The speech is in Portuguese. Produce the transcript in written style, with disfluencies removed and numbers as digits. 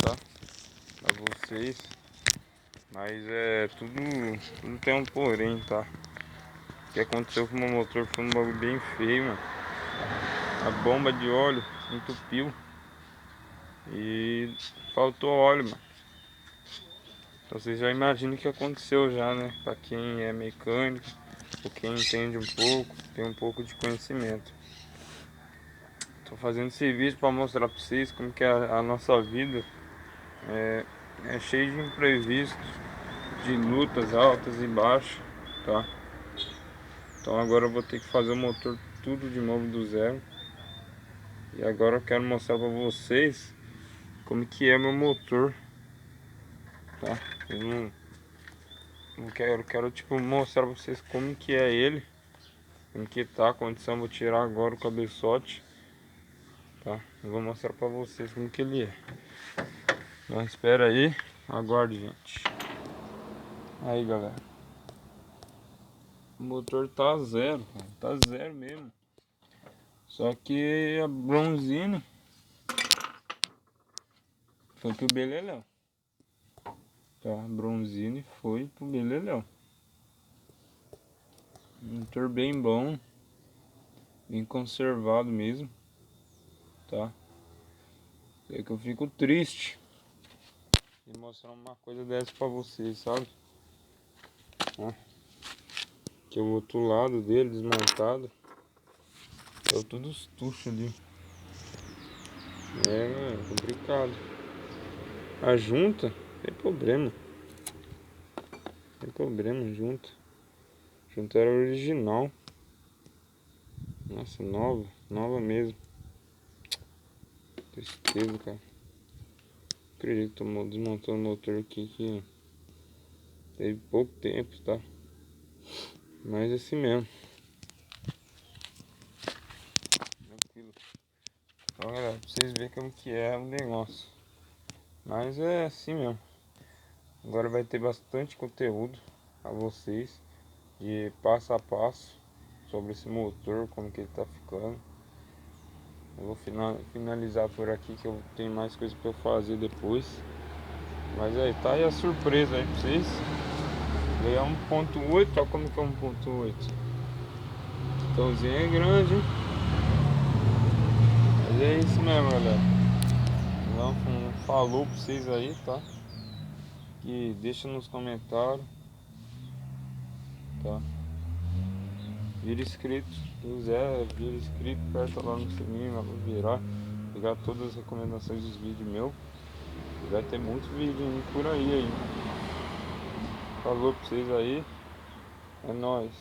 tá? Pra vocês. Mas tudo tem um porém, tá? O que aconteceu com o meu motor foi um bagulho bem feio, mano. A bomba de óleo entupiu e faltou óleo, mano. Então vocês já imaginam o que aconteceu já, né? Pra quem é mecânico, ou quem entende um pouco, tem um pouco de conhecimento. Tô fazendo esse vídeo pra mostrar pra vocês como que é a nossa vida é cheio de imprevistos, de lutas altas e baixas, tá? Então agora eu vou ter que fazer o motor tudo de novo do zero. E agora eu quero mostrar pra vocês como que é meu motor, tá? Eu quero tipo mostrar pra vocês como que é ele, como que tá a condição. Vou tirar agora o cabeçote, tá? Eu vou mostrar pra vocês como que ele é. Então espera aí, aguarde, gente. Aí, galera, o motor tá zero, cara. Tá zero mesmo. Só que a bronzina foi pro beleléu, tá? A bronzina foi pro beleléu. Motor bem bom, bem conservado mesmo, tá? É que eu fico triste de mostrar uma coisa dessa pra vocês, sabe? Ó, que o outro lado dele desmontado, tá tudo estucho ali. É complicado. A junta, tem problema. Tem problema, junta. Junta era original. Nossa, nova mesmo. Tristeza, cara. Acredito que tô desmontando o motor aqui que teve pouco tempo, tá? Mas assim mesmo. Tranquilo. Então, galera, pra vocês verem como que é o negócio. Mas é assim mesmo. Agora vai ter bastante conteúdo a vocês de passo a passo sobre esse motor, como que ele tá ficando. Eu vou finalizar por aqui que eu tenho mais coisa para eu fazer depois. Mas aí tá aí a surpresa aí pra vocês. Ele é 1.8, olha como que é 1.8. Botãozinho é grande, hein? Mas é isso mesmo, galera. Falou pra vocês aí, tá? Que deixa nos comentários, tá? Vira inscrito, quem quiser vira inscrito, aperta lá no sininho, lá pra virar, pegar todas as recomendações dos vídeos meus. E vai ter muito vídeo por aí ainda. Falou pra vocês aí, é nóis.